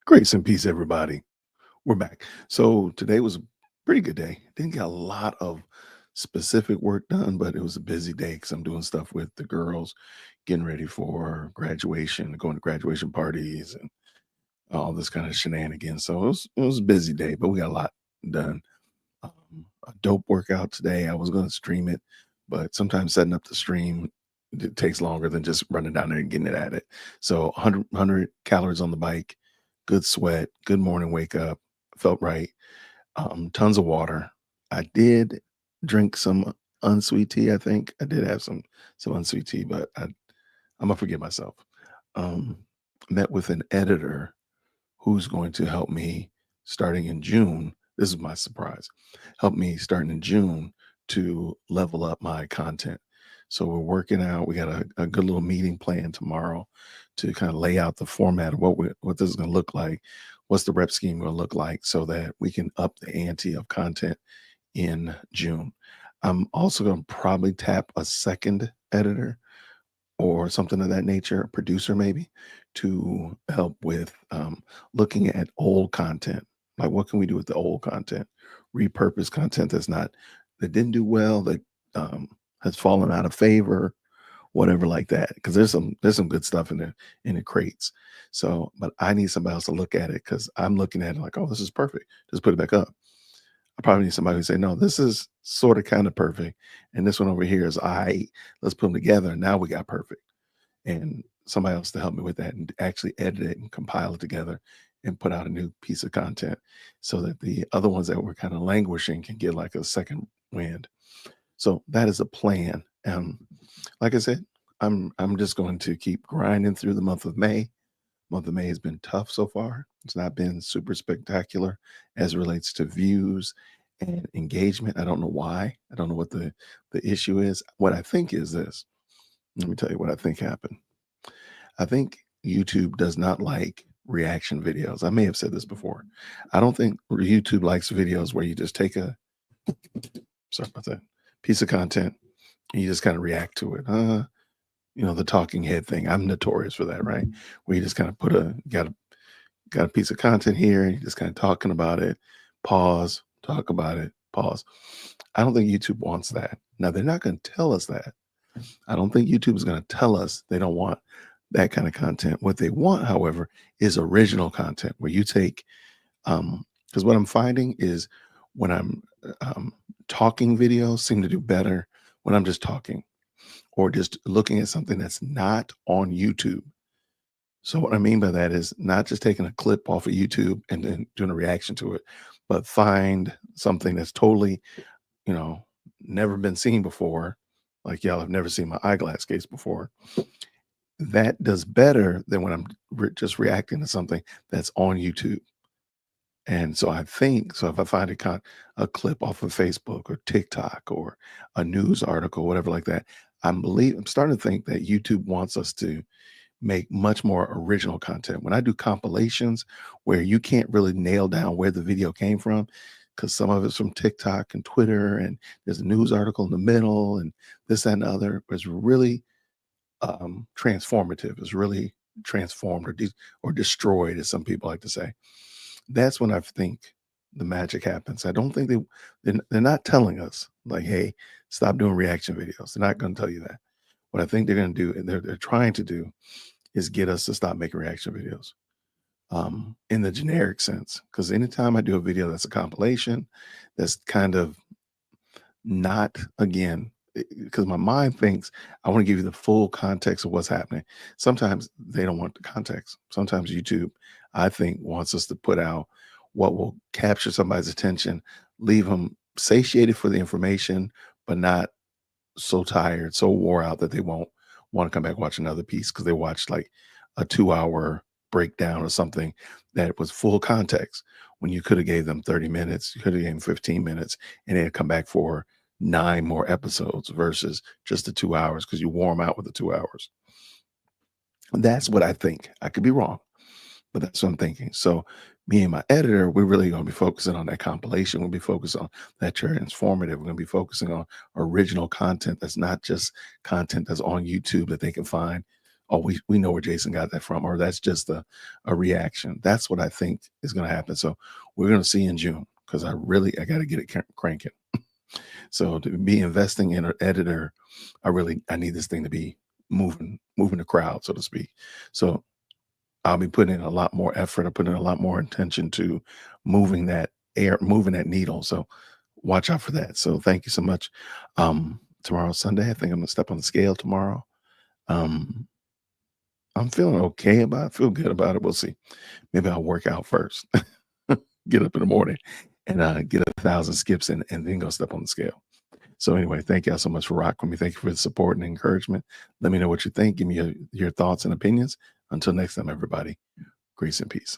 Grace and peace, everybody. We're back. So today was a pretty good day. Didn't get a lot of specific work done, but it was a busy day because I'm doing stuff with the girls, getting ready for graduation, going to graduation parties, and all this kind of shenanigans. So it was a busy day, but we got a lot done. A dope workout today. I was going to stream it, but sometimes setting up the stream it takes longer than just running down there and getting it at it. So 100 calories on the bike, good sweat, good morning wake up, felt right. Tons of water. I did drink some unsweet tea. I think I did have some unsweet tea, but I'm gonna forgive myself. Um, Met with an editor who's going to help me starting in June. This is my surprise. Help me starting in June to level up my content. So we're working out. We got a good little meeting planned tomorrow to kind of lay out the format of what this is going to look like. What's the rep scheme going to look like so that we can up the ante of content in June. I'm also going to probably tap a second editor or something of that nature, a producer maybe, to help with looking at old content. Like, what can we do with the old content? Repurpose content that didn't do well, that has fallen out of favor, whatever like that. Because there's some good stuff in the crates. So, but I need somebody else to look at it because I'm looking at it like, oh, this is perfect. Just put it back up. I probably need somebody who say, no, this is sort of kind of perfect, and this one over here is I. Let's put them together, and now we got perfect, and somebody else to help me with that and actually edit it and compile it together and put out a new piece of content so that the other ones that were kind of languishing can get like a second wind. So that is a plan. Like I said, I'm just going to keep grinding through the month of May. Month of May has been tough so far. It's not been super spectacular as it relates to views and engagement. I don't know why. I don't know what the issue is. What I think is this. Let me tell you what I think happened. I think YouTube does not like reaction videos. I may have said this before. I don't think YouTube likes videos where you just take a sorry about that piece of content and you just kind of react to it. The talking head thing. I'm notorious for that, right? Where you just kind of got a piece of content here, and you're just kind of talking about it, pause, talk about it, pause. I don't think YouTube wants that. Now they're not going to tell us that. I don't think YouTube is going to tell us they don't want that kind of content. What they want, however, is original content where you take, because what I'm finding is when I'm talking, videos seem to do better when I'm just talking or just looking at something that's not on YouTube. So what I mean by that is not just taking a clip off of YouTube and then doing a reaction to it, but find something that's totally, you know, never been seen before. Like y'all have never seen my eyeglass case before. That does better than when I'm just reacting to something that's on YouTube. And so I think so if I find a clip off of Facebook or TikTok or a news article, whatever like that, I'm starting to think that YouTube wants us to make much more original content. When I do compilations where you can't really nail down where the video came from, because some of it's from TikTok and Twitter, and there's a news article in the middle, and this, that, and the other, is really transformative. Is really transformed or destroyed, as some people like to say. That's when I think the magic happens. I don't think they're not telling us like, hey, stop doing reaction videos. They're not going to tell you that. What I think they're going to do, and they're trying to do, is get us to stop making reaction videos in the generic sense. Because anytime I do a video that's a compilation, that's kind of not, again, because my mind thinks I want to give you the full context of what's happening. Sometimes they don't want the context. Sometimes YouTube, I think, wants us to put out what will capture somebody's attention, leave them satiated for the information, but not so tired, so wore out that they won't want to come back watch another piece because they watched like a 2 hour breakdown or something that was full context when you could have gave them 30 minutes, you could have gave them 15 minutes, and they'd come back for 9 more episodes versus just the 2 hours because you wore them out with the 2 hours. That's what I think. I could be wrong, but that's what I'm thinking. So me and my editor, we're really going to be focusing on that compilation. We'll be focused on that transformative. We're going to be focusing on original content that's not just content that's on YouTube that they can find oh, we know where Jason got that from, or that's just a reaction. That's what I think is going to happen. So we're going to see in June because I got to get it cranking. So to be investing in an editor, I need this thing to be moving the crowd, so to speak. So I'll be putting in a lot more effort. I put in a lot more intention to moving that needle. So watch out for that. So thank you so much. Tomorrow's Sunday. I think I'm gonna step on the scale tomorrow. Um, I'm feeling okay about it, feel good about it. We'll see. Maybe I'll work out first. Get up in the morning and get 1,000 skips and then go step on the scale. So anyway, thank y'all so much for rocking with me. Thank you for the support and encouragement. Let me know what you think. Give me your thoughts and opinions. Until next time, everybody, grace and peace.